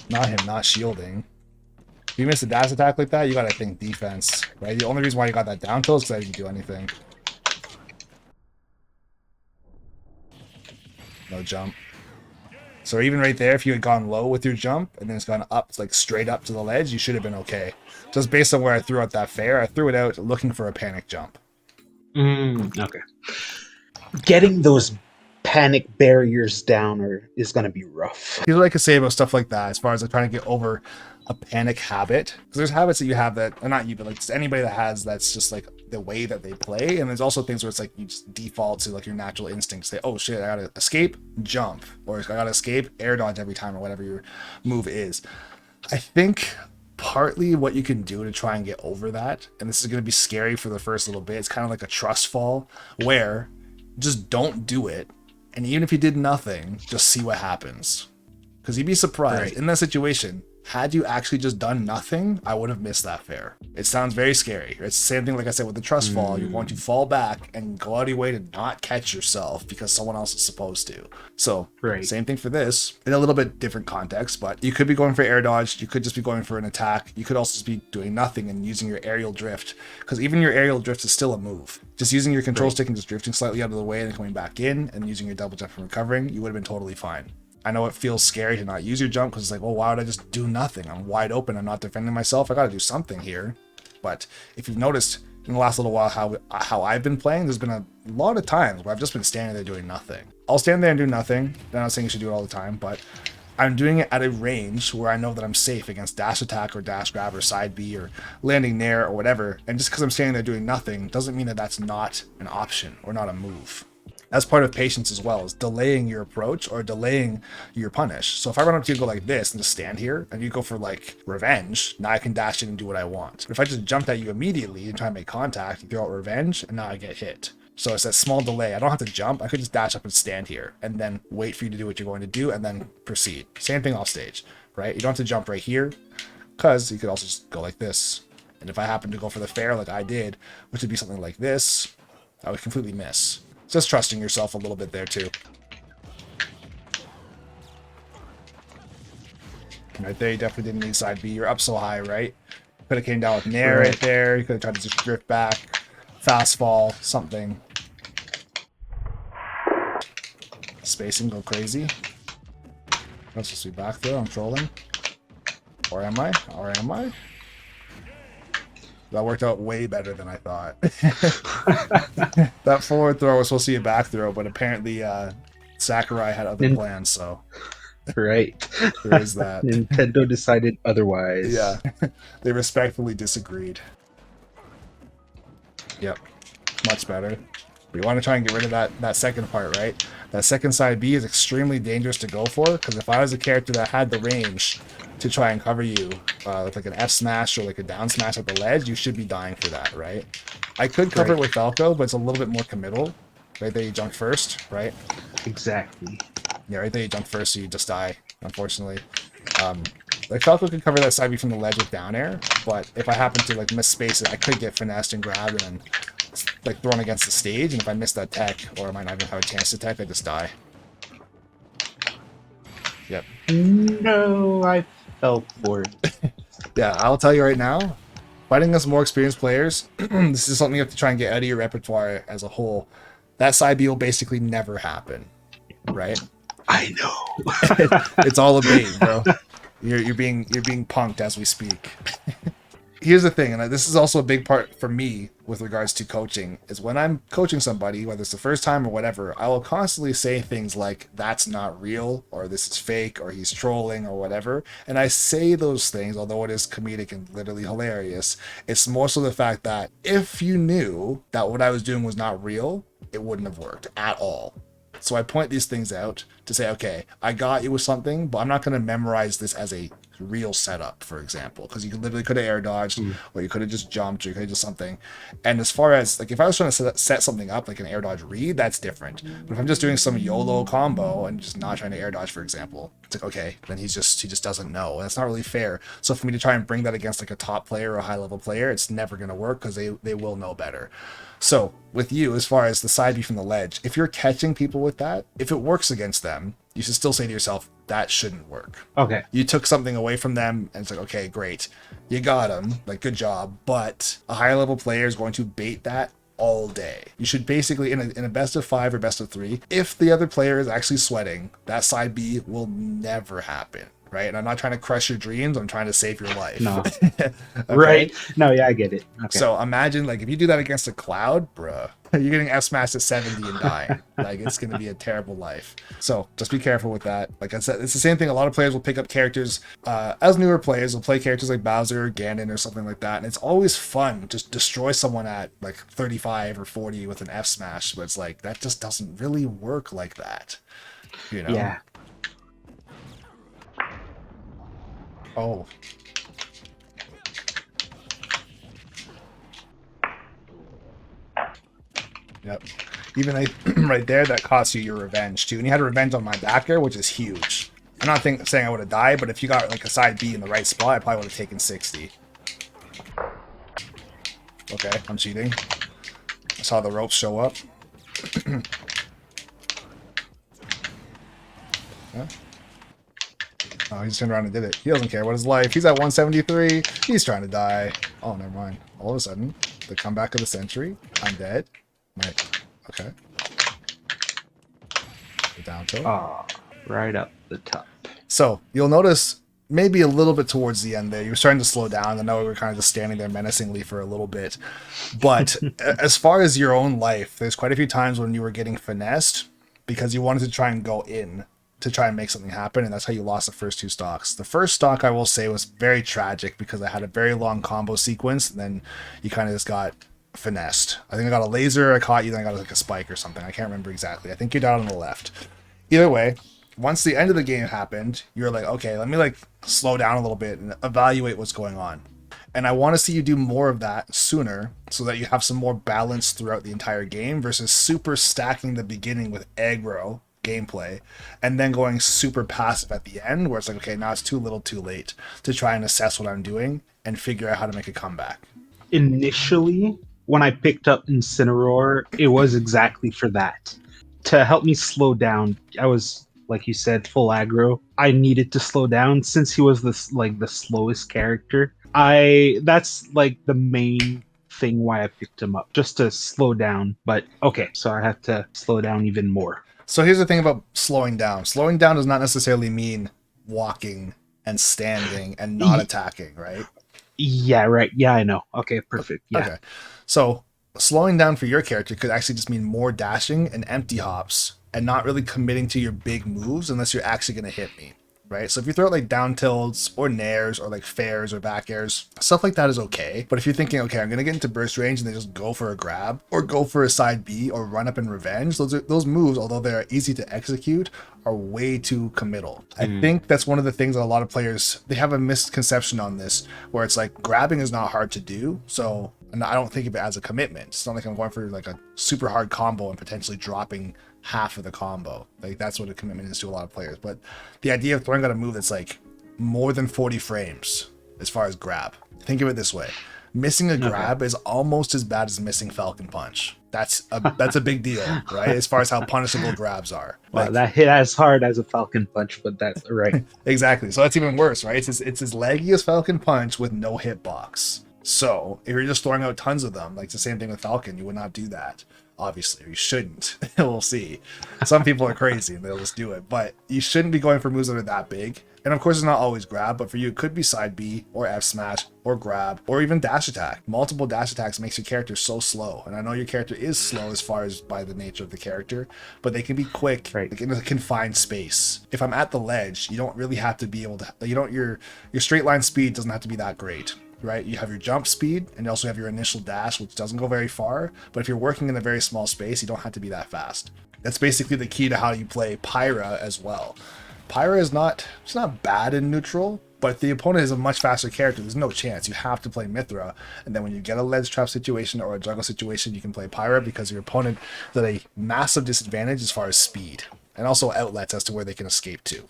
not him not shielding. If you miss a dash attack like that, you gotta think defense, right? The only reason why you got that down tilt is because I didn't do anything. No jump. So even right there, if you had gone low with your jump and then it's gone up, like straight up to the ledge, you should have been okay. Just based on where I threw out that fair, I threw it out looking for a panic jump. Okay. Getting those panic barriers down is going to be rough. Here's what I could say about stuff like that as far as like trying to get over a panic habit. Because there's habits that you have that, or not you, but like just anybody that has, that's just like the way that they play. And there's also things where it's like you just default to like your natural instincts. Say, oh shit, I gotta escape, jump. Or I gotta escape, air dodge every time, or whatever your move is. I think partly what you can do to try and get over that, and this is going to be scary for the first little bit, it's kind of like a trust fall where just don't do it. And even if you did nothing, just see what happens. Because you'd be surprised. In that situation, had you actually just done nothing, I would have missed that fair. It sounds very scary. It's the same thing, like I said, with the trust fall. You're going to fall back and go out of your way to not catch yourself because someone else is supposed to. So, same thing for this, in a little bit different context, but you could be going for air dodge. You could just be going for an attack. You could also just be doing nothing and using your aerial drift, because even your aerial drift is still a move. Just using your control stick and just drifting slightly out of the way and then coming back in and using your double jump and recovering, you would have been totally fine. I know it feels scary to not use your jump because it's like, well, why would I just do nothing? I'm wide open. I'm not defending myself. I got to do something here. But if you've noticed in the last little while how I've been playing, there's been a lot of times where I've just been standing there doing nothing. I'll stand there and do nothing. I'm not saying you should do it all the time, but I'm doing it at a range where I know that I'm safe against dash attack or dash grab or side B or landing nair or whatever. And just because I'm standing there doing nothing doesn't mean that that's not an option or not a move. That's part of patience as well, is delaying your approach or delaying your punish. So if I run up to you and go like this and just stand here and you go for like revenge, now I can dash in and do what I want. But if I just jumped at you immediately and try and make contact, you throw out revenge and now I get hit. So it's that small delay. I don't have to jump. I could just dash up and stand here and then wait for you to do what you're going to do and then proceed. Same thing off stage, right? You don't have to jump right here because you could also just go like this. And if I happen to go for the fair like I did, which would be something like this, I would completely miss. Just trusting yourself a little bit there too. Right there, you definitely didn't need side B. You're up so high, right? Could have came down with nair right there. You could have tried to just drift back, fast fall, something. Spacing, go crazy. That's just be back there. I'm trolling. Or am I? Or am I? That worked out way better than I thought. That forward throw was supposed to be a back throw, but apparently Sakurai had other plans, so... Right. There is that. Nintendo decided otherwise. Yeah. They respectfully disagreed. Yep. Much better. We want to try and get rid of that second part, right? That second side B is extremely dangerous to go for, because if I was a character that had the range to try and cover you with like an F smash or like a down smash at the ledge, you should be dying for that, right? I could cover it with Falco, but it's a little bit more committal. Right there, you jump first, right? Exactly. Yeah, right there, you jump first, so you just die, unfortunately. Like Falco could cover that side B from the ledge with down air, but if I happen to like miss space it, I could get finessed and grabbed and like thrown against the stage, and if I miss that tech, or I might not even have a chance to tech, I just die. Yep. No, I fell for it. Yeah, I'll tell you right now, fighting against more experienced players, this is something you have to try and get out of your repertoire as a whole. That side B will basically never happen, right? I know. It's all a bait, bro. You're being punked as we speak. Here's the thing, and this is also a big part for me with regards to coaching, is when I'm coaching somebody, whether it's the first time or whatever, I will constantly say things like, that's not real, or this is fake, or he's trolling, or whatever. And I say those things, although it is comedic and literally hilarious, it's more so the fact that if you knew that what I was doing was not real, it wouldn't have worked at all. So I point these things out to say, okay, I got you with something, but I'm not going to memorize this as a real setup, for example, because you literally could have air dodged, or you could have just jumped, or you could have just something. And as far as, like, if I was trying to set something up, like an air dodge read, that's different. But if I'm just doing some YOLO combo and just not trying to air dodge, for example, it's like, okay, then he just doesn't know. And that's not really fair. So for me to try and bring that against like a top player or a high level player, it's never going to work, because they will know better. So with you, as far as the side B from the ledge, if you're catching people with that, if it works against them, you should still say to yourself, that shouldn't work. Okay. You took something away from them, and it's like, okay, great, you got them, like, good job. But a higher level player is going to bait that all day. You should basically, in a best of 5 or best of 3, if the other player is actually sweating, that side B will never happen. Right? And I'm not trying to crush your dreams. I'm trying to save your life. No. Okay? Right. No, yeah, I get it. Okay. So imagine, like, if you do that against a cloud, bruh, you're getting F smashed at 70 and dying. Like, it's going to be a terrible life. So just be careful with that. Like I said, it's the same thing. A lot of players will pick up characters, as newer players will play characters like Bowser or Ganon or something like that. And it's always fun. Just destroy someone at like 35 or 40 with an F smash. But it's like, that just doesn't really work like that. You know? Yeah. Oh. Yep. Even right there, that costs you your revenge too. And you had a revenge on my backer, which is huge. I'm not saying I would have died, but if you got like a side B in the right spot, I probably would have taken 60. Okay, I'm cheating. I saw the ropes show up. Yeah. Oh, he just turned around and did it. He doesn't care what his life. He's at 173. He's trying to die. Oh, never mind. All of a sudden, the comeback of the century. I'm dead. Okay. Down to it. Oh, right up the top. So you'll notice maybe a little bit towards the end there, you were starting to slow down. I know we were kind of just standing there menacingly for a little bit. But as far as your own life, there's quite a few times when you were getting finessed because you wanted to try and go in to try and make something happen, and that's how you lost the first 2 stocks. The first stock, I will say, was very tragic because I had a very long combo sequence, and then you kind of just got finessed. I think I got a laser, I caught you, then I got like a spike or something. I can't remember exactly. I think you're down on the left. Either way, once the end of the game happened, you're like, okay, let me like slow down a little bit and evaluate what's going on. And I want to see you do more of that sooner so that you have some more balance throughout the entire game versus super stacking the beginning with aggro gameplay and then going super passive at the end where it's like, okay, now it's too little too late to try and assess what I'm doing and figure out how to make a comeback. Initially, when I picked up Incineroar, it was exactly for that. To help me slow down, I was, like you said, full aggro. I needed to slow down since he was the slowest character. That's like the main thing why I picked him up, just to slow down. But okay, so I have to slow down even more. So here's the thing about slowing down. Slowing down does not necessarily mean walking and standing and not attacking, right? Yeah, right. Yeah, I know. Okay, perfect. Yeah. Okay. So slowing down for your character could actually just mean more dashing and empty hops and not really committing to your big moves unless you're actually going to hit me, right? So if you throw out like down tilts or nairs or like fairs or back airs, stuff like that is okay. But if you're thinking, okay, I'm going to get into burst range and then just go for a grab or go for a side B or run up in revenge, those moves, although they're easy to execute, are way too committal. I think that's one of the things that a lot of players, they have a misconception on this where it's like grabbing is not hard to do. So and I don't think of it as a commitment. It's not like I'm going for like a super hard combo and potentially dropping half of the combo. Like that's what a commitment is to a lot of players. But the idea of throwing out a move that's like more than 40 frames as far as grab. Think of it this way. Missing a grab is almost as bad as missing Falcon Punch. That's a big deal, right? As far as how punishable grabs are. Well, that hit as hard as a Falcon Punch, but that's right. Exactly. So that's even worse, right? It's as laggy as Falcon Punch with no hitbox. So if you're just throwing out tons of them, like it's the same thing with Falcon, you would not do that. Obviously, or you shouldn't. We'll see. Some people are crazy and they'll just do it, but you shouldn't be going for moves that are that big. And of course, it's not always grab, but for you, it could be side B or F smash or grab or even dash attack. Multiple dash attacks makes your character so slow. And I know your character is slow as far as by the nature of the character, but they can be quick, right, like in a confined space. If I'm at the ledge, you don't really have to be able to, your straight line speed doesn't have to be that great. Right, you have your jump speed and you also have your initial dash, which doesn't go very far, but if you're working in a very small space, you don't have to be that fast. That's basically the key to how you play Pyra as well. Pyra is not bad in neutral, but if the opponent is a much faster character, there's no chance. You have to play Mithra, and then when you get a ledge trap situation or a juggle situation, you can play Pyra because your opponent is at a massive disadvantage as far as speed and also outlets as to where they can escape to.